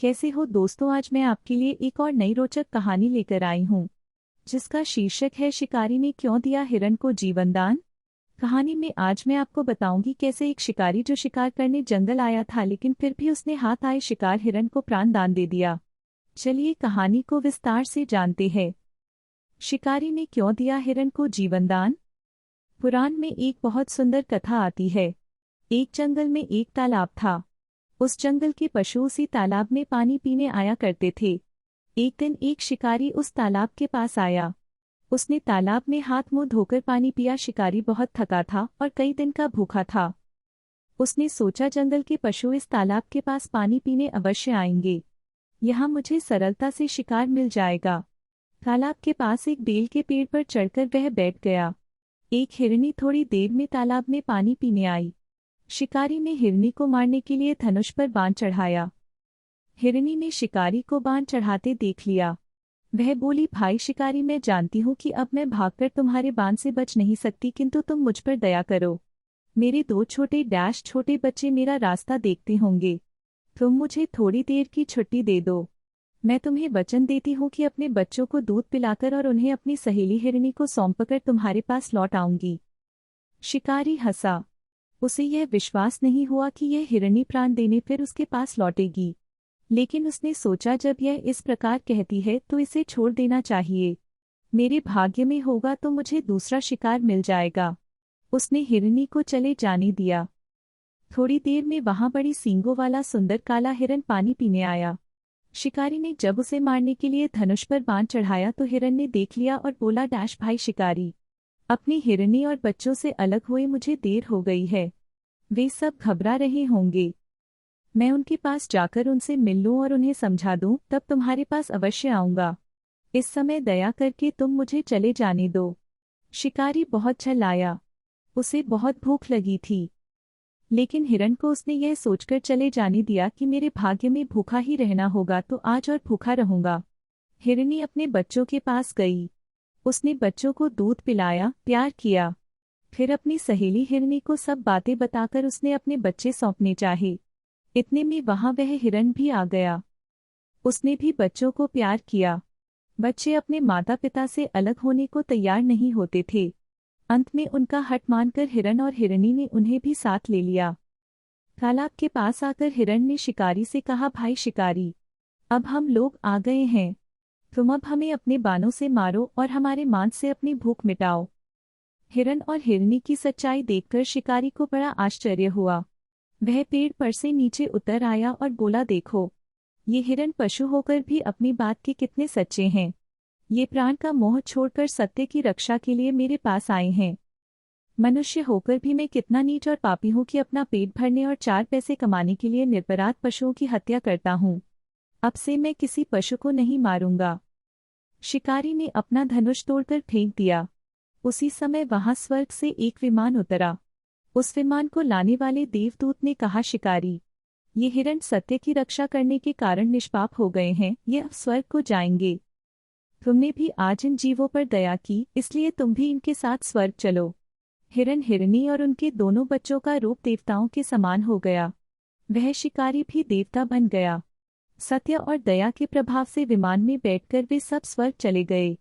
कैसे हो दोस्तों। आज मैं आपके लिए एक और नई रोचक कहानी लेकर आई हूँ जिसका शीर्षक है शिकारी ने क्यों दिया हिरण को जीवन दान। कहानी में आज मैं आपको बताऊंगी कैसे एक शिकारी जो शिकार करने जंगल आया था लेकिन फिर भी उसने हाथ आए शिकार हिरण को प्राण दान दे दिया। चलिए कहानी को विस्तार से जानते हैं। शिकारी ने क्यों दिया हिरण को जीवन दान। पुराण में एक बहुत सुंदर कथा आती है। एक जंगल में एक तालाब था। उस जंगल के पशु उसी तालाब में पानी पीने आया करते थे। एक दिन एक शिकारी उस तालाब के पास आया। उसने तालाब में हाथ मुंह धोकर पानी पिया। शिकारी बहुत थका था और कई दिन का भूखा था। उसने सोचा जंगल के पशु इस तालाब के पास पानी पीने अवश्य आएंगे। यहाँ मुझे सरलता से शिकार मिल जाएगा। तालाब के पास एक बेल के पेड़ पर चढ़कर वह बैठ गया। एक हिरनी थोड़ी देर में तालाब में पानी पीने आई। शिकारी ने हिरनी को मारने के लिए धनुष पर बाण चढ़ाया। हिरनी ने शिकारी को बाण चढ़ाते देख लिया। वह बोली, भाई शिकारी, मैं जानती हूँ कि अब मैं भागकर तुम्हारे बाण से बच नहीं सकती, किंतु तुम मुझ पर दया करो। मेरे दो छोटे बच्चे मेरा रास्ता देखते होंगे। तुम मुझे थोड़ी देर की छुट्टी दे दो। मैं तुम्हें वचन देती हूँ कि अपने बच्चों को दूध पिलाकर और उन्हें अपनी सहेली हिरनी को सौंपकर तुम्हारे पास लौट आऊंगी। शिकारी हंसा। उसे यह विश्वास नहीं हुआ कि यह हिरनी प्राण देने फिर उसके पास लौटेगी। लेकिन उसने सोचा, जब यह इस प्रकार कहती है तो इसे छोड़ देना चाहिए। मेरे भाग्य में होगा तो मुझे दूसरा शिकार मिल जाएगा। उसने हिरनी को चले जाने दिया। थोड़ी देर में वहां बड़ी सींगों वाला सुंदर काला हिरन पानी पीने आया। शिकारी ने जब उसे मारने के लिए धनुष पर बाण चढ़ाया तो हिरन ने देख लिया और बोला, डैश भाई शिकारी, अपनी हिरनी और बच्चों से अलग हुए मुझे देर हो गई है। वे सब घबरा रहे होंगे। मैं उनके पास जाकर उनसे मिल लूं और उन्हें समझा दूं, तब तुम्हारे पास अवश्य आऊंगा। इस समय दया करके तुम मुझे चले जाने दो। शिकारी बहुत झल्लाया। उसे बहुत भूख लगी थी। लेकिन हिरन को उसने यह सोचकर चले जाने दिया कि मेरे भाग्य में भूखा ही रहना होगा तो आज और भूखा रहूंगा। हिरनी अपने बच्चों के पास गई। उसने बच्चों को दूध पिलाया, प्यार किया। फिर अपनी सहेली हिरनी को सब बातें बताकर उसने अपने बच्चे सौंपने चाहे। इतने में वहां वह हिरन भी आ गया। उसने भी बच्चों को प्यार किया। बच्चे अपने माता पिता से अलग होने को तैयार नहीं होते थे। अंत में उनका हठ मानकर हिरन और हिरनी ने उन्हें भी साथ ले लिया। तालाब के पास आकर हिरन ने शिकारी से कहा, भाई शिकारी, अब हम लोग आ गए हैं। तुम अब हमें अपने बाणों से मारो और हमारे मांस से अपनी भूख मिटाओ। हिरन और हिरनी की सच्चाई देखकर शिकारी को बड़ा आश्चर्य हुआ। वह पेड़ पर से नीचे उतर आया और बोला, देखो, ये हिरन पशु होकर भी अपनी बात के कितने सच्चे हैं। ये प्राण का मोह छोड़कर सत्य की रक्षा के लिए मेरे पास आए हैं। मनुष्य होकर भी मैं कितना नीच और पापी हूँ कि अपना पेट भरने और 4 पैसे कमाने के लिए निरपराध पशुओं की हत्या करता हूँ। अब से मैं किसी पशु को नहीं मारूंगा। शिकारी ने अपना धनुष तोड़कर फेंक दिया। उसी समय वहां स्वर्ग से एक विमान उतरा। उस विमान को लाने वाले देवदूत ने कहा, शिकारी, ये हिरण सत्य की रक्षा करने के कारण निष्पाप हो गए हैं। ये अब स्वर्ग को जाएंगे। तुमने भी आज इन जीवों पर दया की, इसलिए तुम भी इनके साथ स्वर्ग चलो। हिरन, हिरनी और उनके दोनों बच्चों का रूप देवताओं के समान हो गया। वह शिकारी भी देवता बन गया। सत्य और दया के प्रभाव से विमान में बैठकर वे सब स्वर्ग चले गए।